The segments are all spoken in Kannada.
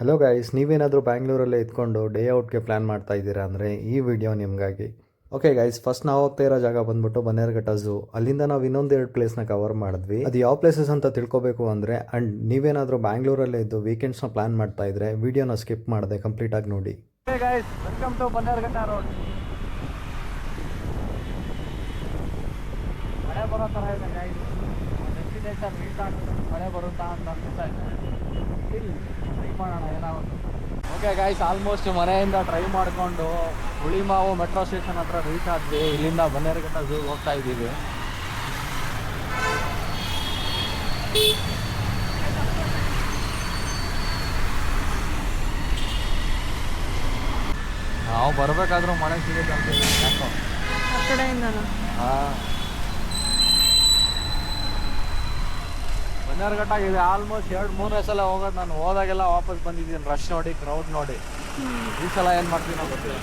ಹಲೋ ಗೈಸ್, ನೀವೇನಾದರೂ ಬ್ಯಾಂಗ್ಳೂರಲ್ಲೇ ಇದ್ಕೊಂಡು ಡೇ ಔಟ್ಗೆ ಪ್ಲ್ಯಾನ್ ಮಾಡ್ತಾ ಇದ್ದೀರಾ ಅಂದರೆ ಈ ವಿಡಿಯೋ ನಿಮಗಾಗಿ. ಓಕೆ ಗೈಸ್, ಫಸ್ಟ್ ನಾವು ಹೋಗ್ತಾ ಇರೋ ಜಾಗ ಬಂದ್ಬಿಟ್ಟು ಬನ್ನೇರುಘಟ್ಟ ಝೂ. ಅಲ್ಲಿಂದ ನಾವು ಇನ್ನೊಂದೆರಡು ಪ್ಲೇಸ್ನ ಕವರ್ ಮಾಡಿದ್ವಿ. ಅದು ಯಾವ ಪ್ಲೇಸಸ್ ಅಂತ ತಿಳ್ಕೊಬೇಕು ಅಂದರೆ ಆ್ಯಂಡ್ ನೀವೇನಾದರೂ ಬ್ಯಾಂಗ್ಳೂರಲ್ಲೇ ಇದ್ದು ವೀಕೆಂಡ್ಸ್ನ ಪ್ಲ್ಯಾನ್ ಮಾಡ್ತಾ ಇದ್ರೆ ವಿಡಿಯೋನ ಸ್ಕಿಪ್ ಮಾಡದೆ ಕಂಪ್ಲೀಟಾಗಿ ನೋಡಿ. Guys, welcome to Bannerughatta road. ಮಳೆ ಬರೋ ಥರ ಇದೆ ಗೈಸ್. ಡೆಸ್ಟಿನೇಷನ್ ರೀಚ್ ಆಗ್ತದೆ, ಮಳೆ ಬರುತ್ತಾ ಅಂತ ಅನ್ಸುತ್ತಾ ಇದೆ. ಟ್ರೈ ಮಾಡೋಣ ಏನಾಗುತ್ತೆ. ಓಕೆ ಗೈಸ್, ಆಲ್ಮೋಸ್ಟ್ ಮನೆಯಿಂದ ಟ್ರೈ ಮಾಡಿಕೊಂಡು ಹುಳಿಮಾವು ಮೆಟ್ರೋ ಸ್ಟೇಷನ್ ಹತ್ರ ರೀಚ್ ಆದ್ವಿ. ಇಲ್ಲಿಂದ ಬನ್ನೇರುಘಟ್ಟ ಝೂಗೆ ಹೋಗ್ತಾ ಇದ್ದೀವಿ. ನಾವು ಬರಬೇಕಾದ್ರೂ ಮಳೆ ಸಿಗುತ್ತೆ ಅಂತ ಯಾಕೋ ಆ ಕಡೆಯಿಂದ. ಹಾಂ, ಬನ್ನೇರುಘಟ್ಟ ಇದೆ ಆಲ್ಮೋಸ್ಟ್ 2-3 ಸಲ ಹೋಗೋದು. ನಾನು ಹೋದಾಗೆಲ್ಲ ವಾಪಸ್ ಬಂದಿದ್ದೀನಿ, ರಶ್ ನೋಡಿ, ಕ್ರೌಡ್ ನೋಡಿ. ಈ ಸಲ ಏನು ಮಾಡ್ತೀನಿ ನಾವು ಗೊತ್ತಿಲ್ಲ.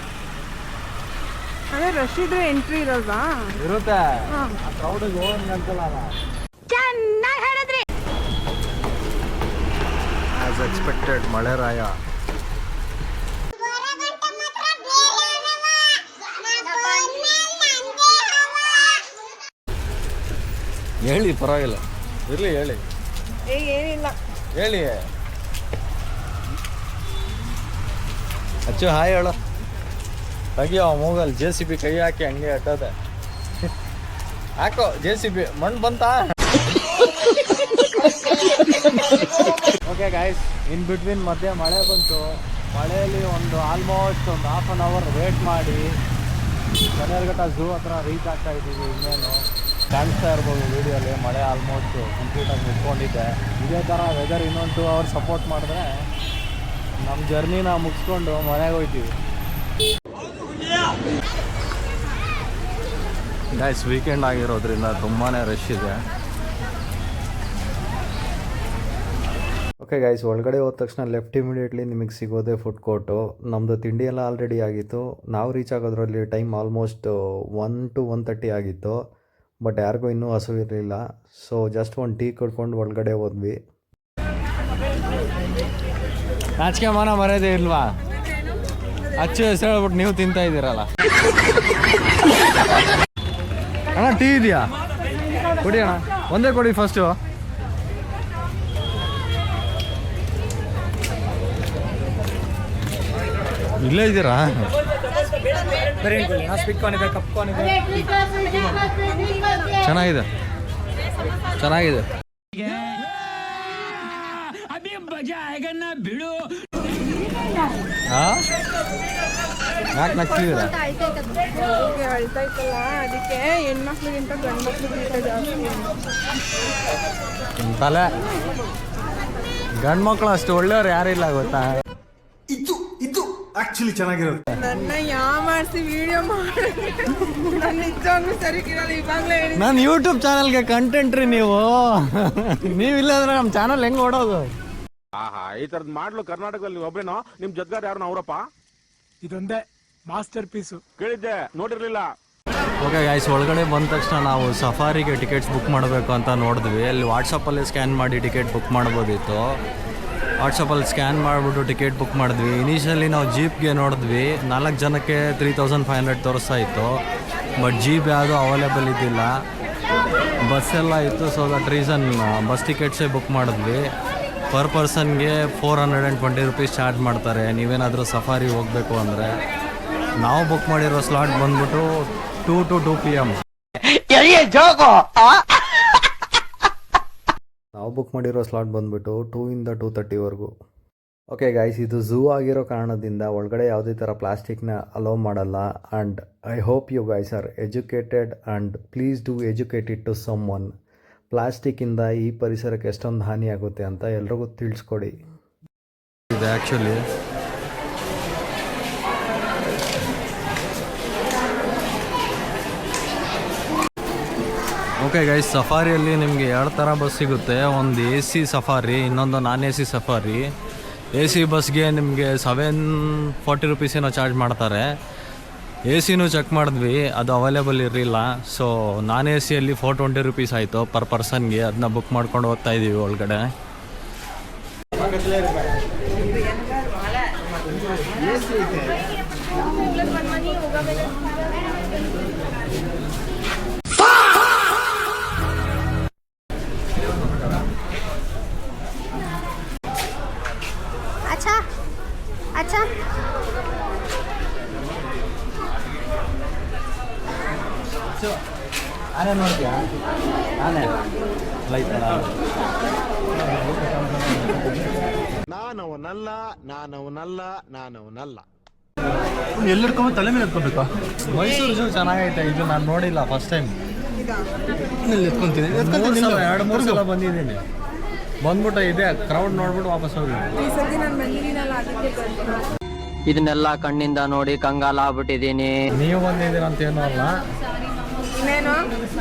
ಅದೇ ರಶ್ ಇದ್ರೆ ಎಂಟ್ರಿ ಇರೋದಾ? ಇರುತ್ತೆ, ಆ ಕ್ರೌಡಿಗೆ ಹೋಗಂಗೆ ಅನ್ಸಲ್ಲ. ಚೆನ್ನಾಗಿ ಹೇಳಿದ್ರಿ. ಆಸ್ ಎಕ್ಸ್ಪೆಕ್ಟೆಡ್ ಮಳೆ ರಾಯ. ಹೇಳಿ, ಪರವಾಗಿಲ್ಲ, ಇರಲಿ ಹೇಳಿ. ಏನಿಲ್ಲ, ಹೇಳಿ. ಅಚ್ಚು ಹಾಯ್ ಹೇಳು. ತೆಗಿಯೋ ಮೂಗಲ್ JCB ಕೈ ಹಾಕಿ ಹಂಗೆ ಅಟ್ಟೋದೆ. ಹಾಕೋ JCB, ಮಣ್ಣು ಬಂತಾ? ಓಕೆ ಗೈಸ್, ಇನ್ ಬಿಟ್ವೀನ್ ಮಧ್ಯೆ ಮಳೆ ಬಂತು. ಮಳೆಯಲ್ಲಿ ಆಲ್ಮೋಸ್ಟ್ ಒಂದು ½ an hour ವೇಟ್ ಮಾಡಿ ಬನ್ನೇರುಘಟ್ಟ ಝೂ ಹತ್ರ ರೀಚ್ ಆಗ್ತಾ ಇದ್ದೀವಿ. ಇನ್ನೇನು ಕಾಣಿಸ್ತಾ ಇರ್ಬೋದು ವೀಡಿಯೋಲಿ, ಮಳೆ ಆಲ್ಮೋಸ್ಟ್ ಕಂಪ್ಲೀಟಾಗಿ ನಿಂತ್ಕೊಂಡಿದ್ದೆ. ಇದೇ ಥರ ವೆದರ್ ಇನ್ನೊಂದು 2 hours ಸಪೋರ್ಟ್ ಮಾಡಿದ್ರೆ ನಮ್ಮ ಜರ್ನಿನ ಮುಗಿಸ್ಕೊಂಡು ಮನೆಗೆ ಹೋಗ್ತೀವಿ. ಗೈಸ್, ವೀಕೆಂಡ್ ಆಗಿರೋದ್ರಿಂದ ತುಂಬಾ ರಶ್ ಇದೆ. ಓಕೆ ಗೈಸ್, ಒಳಗಡೆ ಹೋದ ತಕ್ಷಣ ಲೆಫ್ಟ್ ಇಮಿಡಿಯೇಟ್ಲಿ ನಿಮಗೆ ಸಿಗೋದೇ ಫುಡ್ ಕೋರ್ಟು. ನಮ್ಮದು ತಿಂಡಿ ಎಲ್ಲ ಆಲ್ರೆಡಿ ಆಗಿತ್ತು. ನಾವು ರೀಚ್ ಆಗೋದ್ರಲ್ಲಿ ಟೈಮ್ ಆಲ್ಮೋಸ್ಟ್ 1 to 1:30 ಆಗಿತ್ತು. ಬಟ್ ಯಾರಿಗೂ ಇನ್ನೂ ಹಸು ಇರಲಿಲ್ಲ. ಸೊ ಜಸ್ಟ್ ಒಂದು ಟೀ ಕುಡ್ಕೊಂಡು ಒಳಗಡೆ ಹೋದ್ವಿ. ನಾಚಿಕೆ ಮಾನ ಮರ್ಯಾದೆ ಇಲ್ವಾ? ಅಚ್ಚು ಹೆಸರು ಹೇಳ್ಬಿಟ್ಟು ನೀವು ತಿಂತಾ ಇದ್ದೀರಲ್ಲ. ಅಣ್ಣ ಟೀ ಇದೆಯಾ? ಕೊಡಿ ಅಣ್ಣ, ಒಂದೇ ಕೊಡಿ ಫಸ್ಟು. ಇಲ್ಲೇ ಇದ್ದೀರಾ? ಚೆನ್ನಾಗಿದೆ, ಚೆನ್ನಾಗಿದೆ. ಯಾಕೆ ನಗ್ತಿದ್ದೀರಾ? ಹೇಳ್ತಾ ಇತ್ತಲ್ಲ, ಅದಕ್ಕೆ ಹೆಣ್ಮಕ್ಳಿಗಿಂತ ಗಂಡು ಮಕ್ಳಿಗಿಂತ ಜಾಸ್ತಿ ತಲೆ. ಗಂಡು ಮಕ್ಕಳು ಅಷ್ಟು ಒಳ್ಳೆಯವ್ರು ಯಾರಿಲ್ಲ ಗೊತ್ತಾ? ಇದು ಆಕ್ಚುಲಿ ಚೆನ್ನಾಗಿರುತ್ತೆ. ನನ್ನ ಮಾಡಿಸಿ ವಿಡಿಯೋ ಮಾಡಿ ನಾನು ನಿಜವಾಗ್ಲೂ ಸರಿಗಿರಲ್ಲ. ಇವಾಗಲೇ ಹೇಳಿ, ನಾನು ಯೂಟ್ಯೂಬ್ ಚಾನಲ್ಗೆ ಕಂಟೆಂಟ್ ರೀ. ನೀವಿಲ್ಲ ಅಂದ್ರೆ ನಮ್ಮ ಚಾನಲ್ ಹೆಂಗೆ ಓಡೋದು? ಆಹಾ, ಈ ತರದ್ ಮಾಡ್ಲು ಕರ್ನಾಟಕದಲ್ಲಿ ಒಬ್ರೇನೋ? ನಿಮ್ ಜೊತೆಗಾರ ಯಾರು ಅವರಪ್ಪ? ಇದೊಂದೇ ಮಾಸ್ಟರ್ ಪೀಸು. ಕೇಳಿದ್ದೆ, ನೋಡಿರ್ಲಿಲ್ಲ. ಓಕೆ ಗೈಸ್, ಒಳಗಡೆ ಬಂದ ತಕ್ಷಣ ನಾವು ಸಫಾರಿಗೆ ಟಿಕೆಟ್ಸ್ ಬುಕ್ ಮಾಡಬೇಕು ಅಂತ ನೋಡಿದ್ವಿ. ಅಲ್ಲಿ ವಾಟ್ಸಪ್ಪಲ್ಲಿ ಸ್ಕ್ಯಾನ್ ಮಾಡಿ ಟಿಕೆಟ್ ಬುಕ್ ಮಾಡ್ಬೋದಿತ್ತು. ವಾಟ್ಸಪ್ಪಲ್ಲಿ ಸ್ಕ್ಯಾನ್ ಮಾಡಿಬಿಟ್ಟು ಟಿಕೆಟ್ ಬುಕ್ ಮಾಡಿದ್ವಿ. ಇನಿಷಿಯಲಿ ನಾವು ಜೀಪ್ಗೆ ನೋಡಿದ್ವಿ, 4 ಜನಕ್ಕೆ 3500 ತೋರಿಸ್ತಾ ಇತ್ತು. ಬಟ್ ಜೀಪ್ ಯಾವುದೂ ಅವೈಲೇಬಲ್ ಇದ್ದಿಲ್ಲ, ಬಸ್ಸೆಲ್ಲ ಇತ್ತು. ಸೊ ದಟ್ ರೀಸನ್ ಬಸ್ ಟಿಕೆಟ್ಸೇ ಬುಕ್ ಮಾಡಿದ್ವಿ. ಪರ್ ಪರ್ಸನ್ಗೆ 420 rupees ಚಾರ್ಜ್ ಮಾಡ್ತಾರೆ ನೀವೇನಾದರೂ ಸಫಾರಿ ಹೋಗಬೇಕು ಅಂದರೆ. ನಾವು ಬುಕ್ ಮಾಡಿರೋ ಸ್ಲಾಟ್ ಬಂದ್ಬಿಟ್ಟು 2 to 2 PM. ನಾವು ಬುಕ್ ಮಾಡಿರೋ ಸ್ಲಾಟ್ ಬಂದುಬಿಟ್ಟು 2 ಇಂದ 2:30ವರೆಗೂ. ಓಕೆ ಗೈಸ್, ಇದು ಝೂ ಆಗಿರೋ ಕಾರಣದಿಂದ ಒಳಗಡೆ ಯಾವುದೇ ಥರ ಪ್ಲಾಸ್ಟಿಕ್ನ ಅಲೋ ಮಾಡಲ್ಲ. And I hope you guys are educated and please do educate it to someone. ಪ್ಲಾಸ್ಟಿಕ್ಕಿಂದ ಈ ಪರಿಸರಕ್ಕೆ ಎಷ್ಟೊಂದು ಹಾನಿ ಆಗುತ್ತೆ ಅಂತ ಎಲ್ರಿಗೂ ತಿಳಿಸ್ಕೊಡಿ. ಇದು ಆ್ಯಕ್ಚುಲಿ ಓಕೆ ಗೈಸ್, ಸಫಾರಿಯಲ್ಲಿ ನಿಮಗೆ 2 ಥರ ಬಸ್ ಸಿಗುತ್ತೆ. ಒಂದು AC ಸಫಾರಿ, ಇನ್ನೊಂದು ನಾನ್ AC ಸಫಾರಿ. AC ಬಸ್ಗೆ ನಿಮಗೆ 740 rupees ಏನೋ ಚಾರ್ಜ್ ಮಾಡ್ತಾರೆ. AC ಚೆಕ್ ಮಾಡಿದ್ವಿ, ಅದು ಅವೈಲೇಬಲ್ ಇರಲಿಲ್ಲ. ಸೊ ನಾನ್ AC 420 rupees ಆಯಿತು ಪರ್ ಪರ್ಸನ್ಗೆ. ಅದನ್ನ ಬುಕ್ ಮಾಡ್ಕೊಂಡು ಹೋಗ್ತಾ ಇದ್ದೀವಿ ಒಳಗಡೆ. ಆನೆ ಲೈತಲ್ಲ. ಎಲ್ಲಿ ಇಟ್ಕೊಂಬ ತಲೆ ಮೇಲೆ ಎತ್ಕೊಬೇಕಾ? ಮೈಸೂರು ಝೂ ಚೆನ್ನಾಗೈತೆ, ಇದು ನಾನು ನೋಡಿಲ್ಲ ಫಸ್ಟ್ ಟೈಮ್. ಇಲ್ಲಿ ಎತ್ಕೊಂತೀನಿ 2-3 ಸಲ ಬಂದಿದ್ದೀನಿ. ಬಂದ್ಬಿಟ್ಟು ಇದೆ ಕ್ರೌಡ್ ನೋಡ್ಬಿಟ್ಟು ವಾಪಸ್ ಹೋಗಿ. ಈ ಸತಿ ನಾನು ಬಂದಿದ್ದೀನಲ್ಲ ಅದಕ್ಕೆ ಬಂದೆ. ಇದನ್ನೆಲ್ಲ ಕಣ್ಣಿಂದ ನೋಡಿ ಕಂಗಾಲ ಆಗ್ಬಿಟ್ಟಿದ್ದೀನಿ. ನೀವು ಬಂದಿದ್ದೀರ ಅಂತ ಏನೂ ಅಲ್ಲ, ಇನ್ನೇನು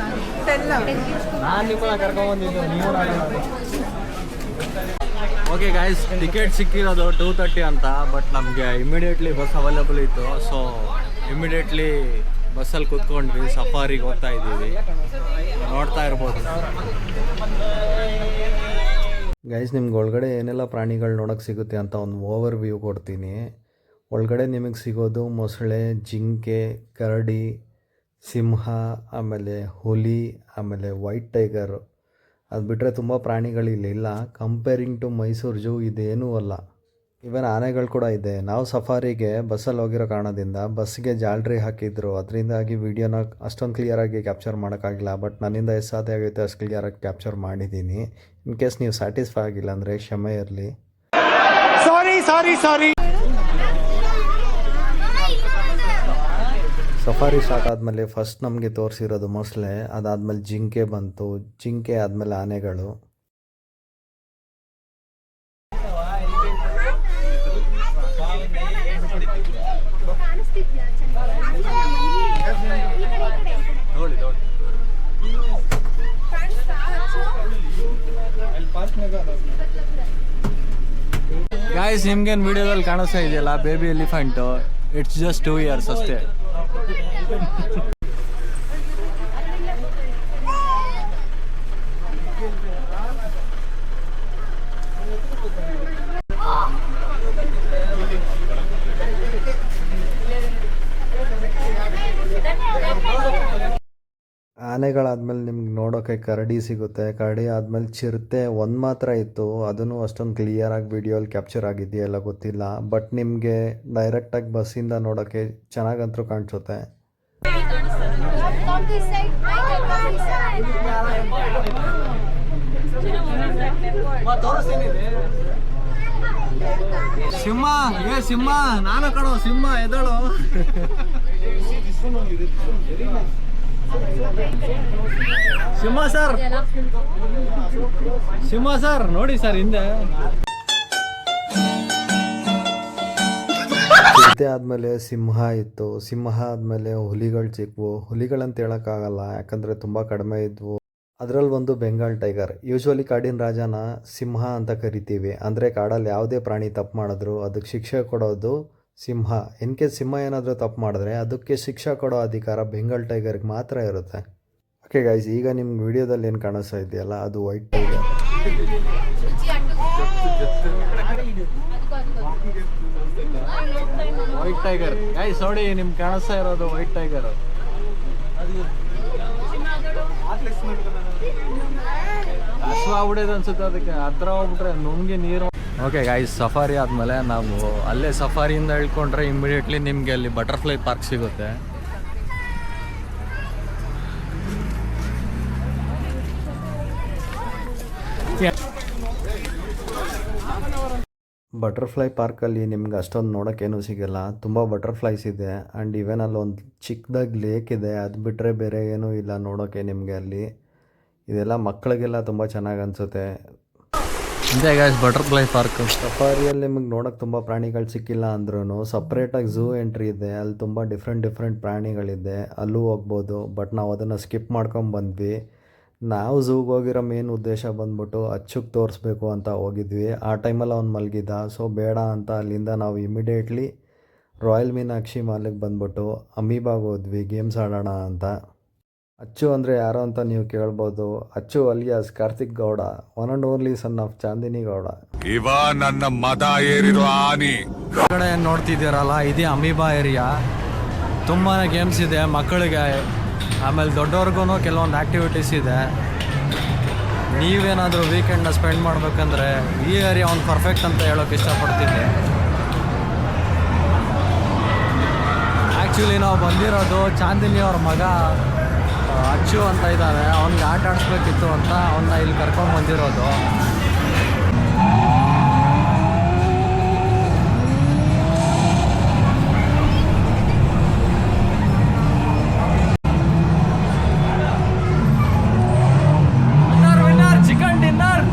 ತೆಲ್ಲ ನಾನು ನಿಮ್ಮನ್ನ ಕರ್ಕೊಂಡ್ಬಂದಿದ್ದು, ನೀವು. ಓಕೆ ಗಾಯ್ಸ್, ಟಿಕೆಟ್ ಸಿಕ್ಕಿರೋದು 2:30 ಅಂತ. ಬಟ್ ನಮಗೆ ಇಮಿಡಿಯೇಟ್ಲಿ ಬಸ್ ಅವೈಲೇಬಲ್ ಇತ್ತು, ಸೊ ಇಮಿಡಿಯೇಟ್ಲಿ ಬಸ್ಸಲ್ಲಿ ಕೂತ್ಕೊಂಡ್ವಿ. ಸಫಾರಿಗೆ ಹೋಗ್ತಾ ಇದ್ದೀವಿ, ನೋಡ್ತಾ ಇರ್ಬೋದು. ಗೈಸ್, ನಿಮ್ಗೆ ಒಳಗಡೆ ಏನೆಲ್ಲ ಪ್ರಾಣಿಗಳು ನೋಡೋಕ್ಕೆ ಸಿಗುತ್ತೆ ಅಂತ ಒಂದು ಓವರ್ ವ್ಯೂ ಕೊಡ್ತೀನಿ. ಒಳಗಡೆ ನಿಮಗೆ ಸಿಗೋದು ಮೊಸಳೆ, ಜಿಂಕೆ, ಕರಡಿ, ಸಿಂಹ, ಆಮೇಲೆ ಹುಲಿ, ಆಮೇಲೆ ವೈಟ್ ಟೈಗರು. ಅದು ಬಿಟ್ಟರೆ ತುಂಬ ಪ್ರಾಣಿಗಳಿಲ್ಲ. ಕಂಪೇರಿಂಗ್ ಟು ಮೈಸೂರು ಝೂ ಇದೇನೂ ಅಲ್ಲ. ಇವನ್ ಆನೆಗಳು ಕೂಡ ಇದೆ. ನಾವು ಸಫಾರಿಗೆ ಬಸ್ಸಲ್ಲಿ ಹೋಗಿರೋ ಕಾರಣದಿಂದ ಬಸ್ಸಿಗೆ ಜಾಲ್ರಿ ಹಾಕಿದ್ರು, ಅದರಿಂದಾಗಿ ವೀಡಿಯೋನ ಅಷ್ಟೊಂದು ಕ್ಲಿಯರಾಗಿ ಕ್ಯಾಪ್ಚರ್ ಮಾಡೋಕ್ಕಾಗಿಲ್ಲ. ಬಟ್ ನನ್ನಿಂದ ಎಷ್ಟು ಸಾಧ್ಯ ಆಗುತ್ತೆ ಅಷ್ಟು ಕ್ಲಿಯರಾಗಿ ಕ್ಯಾಪ್ಚರ್ ಮಾಡಿದ್ದೀನಿ. ಇನ್ ಕೇಸ್ ನೀವು ಸ್ಯಾಟಿಸ್ಫೈ ಆಗಿಲ್ಲ ಅಂದರೆ ಕ್ಷಮೆ ಇರಲಿ. ಸಫಾರಿ ಸ್ಟಾರ್ಟ್ ಆದಮೇಲೆ ಫಸ್ಟ್ ನಮಗೆ ತೋರಿಸಿರೋದು ಮೊಸಳೆ, ಅದಾದಮೇಲೆ ಜಿಂಕೆ ಬಂತು, ಜಿಂಕೆ ಆದಮೇಲೆ ಆನೆಗಳು. ಗಾಯ್ಸ್, ನಿಮ್ಗೇನು ವಿಡಿಯೋದಲ್ಲಿ ಕಾಣಿಸ್ತಾ ಇದೆಯಲ್ಲ baby elephant, it's just 2 years ಅಷ್ಟೇ. ಆನೆಗಳಾದ್ಮೇಲೆ ನಿಮ್ಗೆ ನೋಡೋಕ್ಕೆ ಕರಡಿ ಸಿಗುತ್ತೆ. ಕರಡಿ ಆದಮೇಲೆ ಚಿರತೆ ಒಂದು ಮಾತ್ರ ಇತ್ತು, ಅದನ್ನು ಅಷ್ಟೊಂದು ಕ್ಲಿಯರಾಗಿ ವೀಡಿಯೋಲ್ಲಿ ಕ್ಯಾಪ್ಚರ್ ಆಗಿದೆಯಲ್ಲ ಗೊತ್ತಿಲ್ಲ. ಬಟ್ ನಿಮಗೆ ಡೈರೆಕ್ಟಾಗಿ ಬಸ್ಸಿಂದ ನೋಡೋಕ್ಕೆ ಚೆನ್ನಾಗಂತೂ ಕಾಣಿಸುತ್ತೆ. ಸಿಂಹ, ಸಿಂಹ ನಾನು ಕಣೋ, ಸಿಂಹ ಎದಳು. ಸಿಂಹ ಸರ್, ಸಿಂಹ ಸರ್ ನೋಡಿ ಸರ್ ಹಿಂದೆ. ಚಿರತೆ ಆದಮೇಲೆ ಸಿಂಹ ಇತ್ತು, ಸಿಂಹ ಆದಮೇಲೆ ಹುಲಿಗಳು ಸಿಕ್ವು. ಹುಲಿಗಳಂತ ಹೇಳೋಕ್ಕಾಗಲ್ಲ, ಯಾಕಂದರೆ ತುಂಬ ಕಡಿಮೆ ಇದ್ವು. ಅದರಲ್ಲಿ ಒಂದು ಬೆಂಗಾಲ್ ಟೈಗರ್. ಯೂಶ್ವಲಿ ಕಾಡಿನ ರಾಜನ ಸಿಂಹ ಅಂತ ಕರಿತೀವಿ. ಅಂದರೆ ಕಾಡಲ್ಲಿ ಯಾವುದೇ ಪ್ರಾಣಿ ತಪ್ಪು ಮಾಡಿದ್ರು ಅದಕ್ಕೆ ಶಿಕ್ಷೆ ಕೊಡೋದು ಸಿಂಹ. ಇನ್ ಕೇಸ್ ಸಿಂಹ ಏನಾದರೂ ತಪ್ಪು ಮಾಡಿದ್ರೆ ಅದಕ್ಕೆ ಶಿಕ್ಷೆ ಕೊಡೋ ಅಧಿಕಾರ ಬೆಂಗಾಲ್ ಟೈಗರ್ಗೆ ಮಾತ್ರ ಇರುತ್ತೆ. ಓಕೆ ಗೈಸ್, ಈಗ ನಿಮ್ಗೆ ವಿಡಿಯೋದಲ್ಲಿ ಏನು ಕಾಣಿಸ್ತಾ ಇದೆಯಲ್ಲ ಅದು white tiger. White tiger guys ನೋಡಿ, ನಿಮ್ಗೆ ಕಾಣಿಸ್ತಾ ಇರೋದು ವೈಟ್ ಟೈಗರ್. ಹಸುವಾಗ್ಬಿಡೋದು ಅನ್ಸುತ್ತೆ, ಅದಕ್ಕೆ ಹತ್ರ ಹೋಗ್ಬಿಟ್ರೆ ನುಂಗಿ ನೀರು. ಓಕೆ ಗೈಸ್, ಸಫಾರಿ ಆದಮೇಲೆ ನಾವು ಅಲ್ಲೇ ಸಫಾರಿಯಿಂದ ಇಳ್ಕೊಂಡ್ರೆ ಇಮಿಡಿಯೇಟ್ಲಿ ನಿಮಗೆ ಅಲ್ಲಿ ಬಟರ್ಫ್ಲೈ ಪಾರ್ಕ್ ಸಿಗುತ್ತೆ. ಬಟರ್ಫ್ಲೈ ಪಾರ್ಕಲ್ಲಿ ನಿಮ್ಗೆ ಅಷ್ಟೊಂದು ನೋಡೋಕ್ಕೇನೂ ಸಿಗೋಲ್ಲ. ತುಂಬ ಬಟರ್ಫ್ಲೈಸ್ ಇದೆ ಆ್ಯಂಡ್ ಈವನ್ ಅಲ್ಲೊಂದು ಚಿಕ್ಕದಾಗಿ ಲೇಕ್ ಇದೆ. ಅದು ಬಿಟ್ಟರೆ ಬೇರೆ ಏನೂ ಇಲ್ಲ ನೋಡೋಕ್ಕೆ ನಿಮಗೆ ಅಲ್ಲಿ. ಇದೆಲ್ಲ ಮಕ್ಕಳಿಗೆಲ್ಲ ತುಂಬ ಚೆನ್ನಾಗಿ ಅನಿಸುತ್ತೆ. ಇದೇ ಗೈಸ್ ಬಟರ್ಫ್ಲೈ ಪಾರ್ಕ್. ಸಫಾರಿಯಲ್ಲಿ ನಿಮಗೆ ನೋಡೋಕ್ಕೆ ತುಂಬ ಪ್ರಾಣಿಗಳು ಸಿಕ್ಕಿಲ್ಲ ಅಂದ್ರೂ ಸಪ್ರೇಟಾಗಿ ಝೂ ಎಂಟ್ರಿ ಇದೆ. ಅಲ್ಲಿ ತುಂಬ ಡಿಫ್ರೆಂಟ್ ಪ್ರಾಣಿಗಳಿದೆ, ಅಲ್ಲೂ ಹೋಗ್ಬೋದು. ಬಟ್ ನಾವು ಅದನ್ನು ಸ್ಕಿಪ್ ಮಾಡ್ಕೊಂಡು ಬಂದ್ವಿ. ನಾವು ಝೂಗೆ ಹೋಗಿರೋ ಮೇನ್ ಉದ್ದೇಶ ಬಂದ್ಬಿಟ್ಟು ಅಚ್ಚುಗೆ ತೋರಿಸ್ಬೇಕು ಅಂತ ಹೋಗಿದ್ವಿ. ಆ ಟೈಮಲ್ಲಿ ಅವ್ನು ಮಲಗಿದ್ದ, ಸೊ ಬೇಡ ಅಂತ ಅಲ್ಲಿಂದ ನಾವು ಇಮಿಡಿಯೇಟ್ಲಿ ರಾಯಲ್ ಮೀನಾಕ್ಷಿ ಮಾಲಿಗೆ ಬಂದ್ಬಿಟ್ಟು ಅಮೀಬಾಗೆ ಹೋದ್ವಿ ಗೇಮ್ಸ್ ಆಡೋಣ ಅಂತ. ಅಚ್ಚು ಅಂದರೆ ಯಾರು ಅಂತ ನೀವು ಕೇಳ್ಬೋದು. Achchu alias Karthik Gowda, one and only son of Chandini Gowda. ಇವ ನನ್ನ ಮದ ಏರಿರೋ ಆನಿ. ಕಡೆ ನೋಡ್ತಿದ್ದೀರಲ್ಲ, ಇದೇ ಅಮೀಬಾ ಏರಿಯಾ. ತುಂಬಾ ಗೇಮ್ಸ್ ಇದೆ ಮಕ್ಕಳಿಗೆ, ಆಮೇಲೆ ದೊಡ್ಡವ್ರಿಗೂ ಕೆಲವೊಂದು ಆ್ಯಕ್ಟಿವಿಟೀಸ್ ಇದೆ. ನೀವೇನಾದರೂ ವೀಕೆಂಡ್ನ ಸ್ಪೆಂಡ್ ಮಾಡಬೇಕಂದ್ರೆ ಈ ಏರಿಯಾ ಒಂದು ಪರ್ಫೆಕ್ಟ್ ಅಂತ ಹೇಳೋಕೆ ಇಷ್ಟಪಡ್ತೀನಿ. ಆ್ಯಕ್ಚುಲಿ ನಾವು ಬಂದಿರೋದು ಚಾಂದಿನಿ ಅವ್ರ ಮಗ ಅಚ್ಚು ಅಂತ ಇದ್ದಾನೆ, ಅವ್ನಿಗೆ ಆಟ ಆಡಿಸ್ಬೇಕಿತ್ತು ಅಂತ ಅವನ್ನ ಇಲ್ಲಿ ಕರ್ಕೊಂಡು ಬಂದಿರೋದು. Chicken dinner.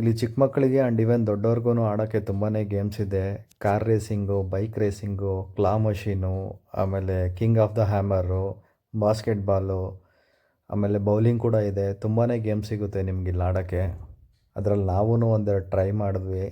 ಇಲ್ಲಿ ಚಿಕ್ಕ ಮಕ್ಕಳಿಗೆ ಆ್ಯಂಡ್ ಈವನ್ ದೊಡ್ಡವ್ರಿಗೂ ಆಡೋಕ್ಕೆ ತುಂಬಾ ಗೇಮ್ಸ್ ಇದೆ. Car racing, bike racing, claw machine, ಆಮೇಲೆ king of the hammer, basketball, ಆಮೇಲೆ ಬೌಲಿಂಗ್ ಕೂಡ ಇದೆ. ತುಂಬಾ ಗೇಮ್ಸ್ ಸಿಗುತ್ತೆ ನಿಮ್ಗೆ ಇಲ್ಲಿ ಆಡೋಕ್ಕೆ. ಅದರಲ್ಲಿ ನಾವೂ ಒಂದೆರಡು ಟ್ರೈ ಮಾಡಿದ್ವಿ.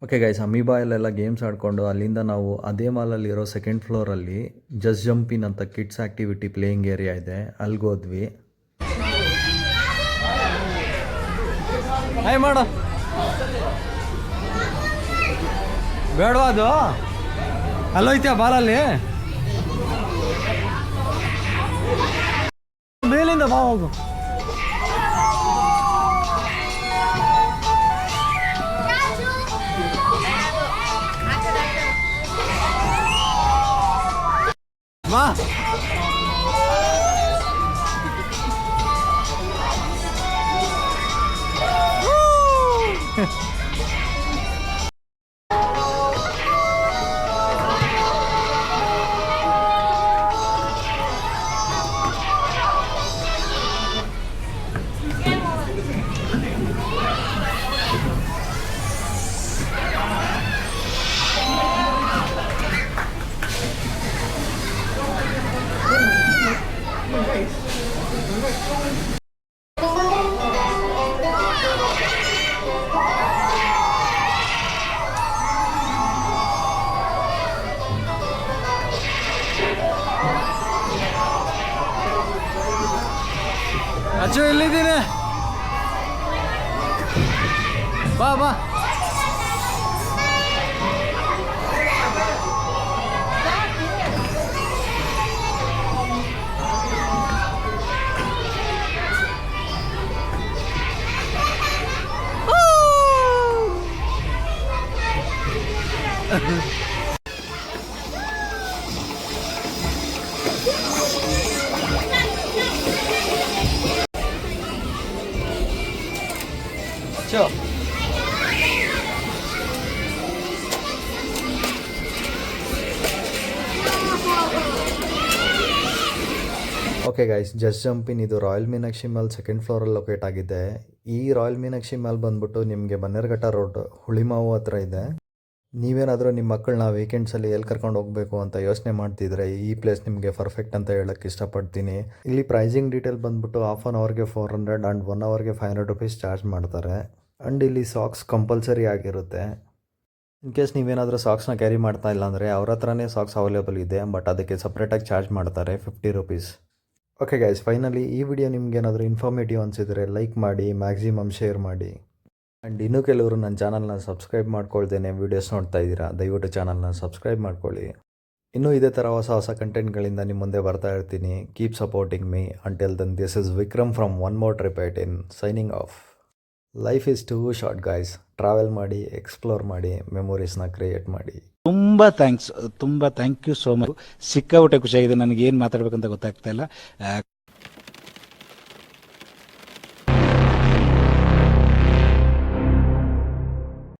ಓಕೆ ಗೈಸ್, ಅಮೀಬಾಯಲ್ಲೆಲ್ಲ ಗೇಮ್ಸ್ ಆಡಿಕೊಂಡು ಅಲ್ಲಿಂದ ನಾವು ಅದೇ ಮಾಲಲ್ಲಿರೋ ಸೆಕೆಂಡ್ ಫ್ಲೋರಲ್ಲಿ ಜಸ್ಟ್ ಜಂಪಿನ್ ಅಂತ ಕಿಡ್ಸ್ ಆ್ಯಕ್ಟಿವಿಟಿ ಪ್ಲೇಯಿಂಗ್ ಏರಿಯಾ ಇದೆ, ಅಲ್ಲಿಗೆ ಹೋದ್ವಿ. ಹಾಯ್ ಮಾಡು, ಬೇಡವಾ ಅದು? ಅಲ್ಲೋಯ್ತೀಯ ಬಾಲಲ್ಲಿ? ಮೇಲಿಂದ ಬಾ ಹೋಗು. ಬಾ. ಅಚ್ಚು ಎಲ್ಲಿದ್ದೀನಿ? ಬಾ ಬಾ. ಅಚ್ಚು ಓಕೆ ಗೈಸ್, ಜಸ್ಟ್ ಜಂಪಿನ್ ಇದು ರಾಯಲ್ ಮೀನಾಕ್ಷಿ ಮಾಲ್ ಸೆಕೆಂಡ್ ಫ್ಲೋರಲ್ಲಿ ಲೊಕೇಟ್ ಆಗಿದೆ. ಈ ರಾಯಲ್ ಮೀನಾಕ್ಷಿ ಮಾಲ್ ಬಂದ್ಬಿಟ್ಟು ನಿಮಗೆ ಬನ್ನೇರುಘಟ್ಟ ರೋಡ್ ಹುಳಿಮಾವು ಹತ್ರ ಇದೆ. ನೀವೇನಾದರೂ ನಿಮ್ಮ ಮಕ್ಕಳನ್ನ ವೀಕೆಂಡ್ಸಲ್ಲಿ ಎಲ್ಲಿ ಕರ್ಕೊಂಡು ಹೋಗಬೇಕು ಅಂತ ಯೋಚನೆ ಮಾಡ್ತಿದ್ರೆ ಈ ಪ್ಲೇಸ್ ನಿಮಗೆ ಪರ್ಫೆಕ್ಟ್ ಅಂತ ಹೇಳೋಕ್ಕೆ ಇಷ್ಟಪಡ್ತೀನಿ. ಇಲ್ಲಿ ಪ್ರೈಸಿಂಗ್ ಡೀಟೇಲ್ ಬಂದ್ಬಿಟ್ಟು ಹಾಫ್ ಆನ್ ಅವರ್ಗೆ 400 ಆ್ಯಂಡ್ 1 ಅವರ್ಗೆ 500 ರುಪೀಸ್ ಚಾರ್ಜ್ ಮಾಡ್ತಾರೆ. ಆ್ಯಂಡ್ ಇಲ್ಲಿ ಸಾಕ್ಸ್ ಕಂಪಲ್ಸರಿ ಆಗಿರುತ್ತೆ. ಇನ್ ಕೇಸ್ ನೀವೇನಾದರೂ ಸಾಕ್ಸ್ನ ಕ್ಯಾರಿ ಮಾಡ್ತಾ ಇಲ್ಲ ಅಂದರೆ ಅವ್ರ ಹತ್ರನೇ ಸಾಕ್ಸ್ ಅವೈಲೇಬಲ್ ಇದೆ, ಬಟ್ ಅದಕ್ಕೆ ಸಪ್ರೇಟಾಗಿ ಚಾರ್ಜ್ ಮಾಡ್ತಾರೆ 50 ರುಪೀಸ್. ಓಕೆ ಗೈಸ್, ಫೈನಲಿ ಈ ವಿಡಿಯೋ ನಿಮಗೇನಾದರೂ ಇನ್ಫಾರ್ಮೇಟಿವ್ ಅನಿಸಿದರೆ ಲೈಕ್ ಮಾಡಿ, ಮ್ಯಾಕ್ಸಿಮಮ್ ಶೇರ್ ಮಾಡಿ. ಆ್ಯಂಡ್ ಇನ್ನೂ ಕೆಲವರು ನನ್ನ ಚಾನಲ್ನ ಸಬ್ಸ್ಕ್ರೈಬ್ ಮಾಡ್ಕೊಳ್ದೇನೆ ವೀಡಿಯೋಸ್ ನೋಡ್ತಾ ಇದ್ದೀರಾ, ದಯವಿಟ್ಟು ಚಾನಲ್ನ ಸಬ್ಸ್ಕ್ರೈಬ್ ಮಾಡ್ಕೊಳ್ಳಿ. ಇನ್ನೂ ಇದೇ ಥರ ಹೊಸ ಹೊಸ ಕಂಟೆಂಟ್ಗಳಿಂದ ನಿಮ್ಮ ಮುಂದೆ ಬರ್ತಾ ಇರ್ತೀನಿ. Keep supporting me. Until then, this is Vikram from one more trip 18 signing off. Life is too short guys. Travel ಮಾಡಿ, ಎಕ್ಸ್ಪ್ಲೋರ್ ಮಾಡಿ, ಮೆಮೊರೀಸ್ನ ಕ್ರಿಯೇಟ್ ಮಾಡಿ. ತುಂಬ ಥ್ಯಾಂಕ್ ಯು ಸೋ ಮಚ್. ಸಿಕ್ಕಾಪಟ್ಟೆ ಖುಷಿಯಾಗಿದೆ. ನನಗೆ ಏನು ಮಾತಾಡ್ಬೇಕಂತ ಗೊತ್ತಾಗ್ತಾ ಇಲ್ಲ.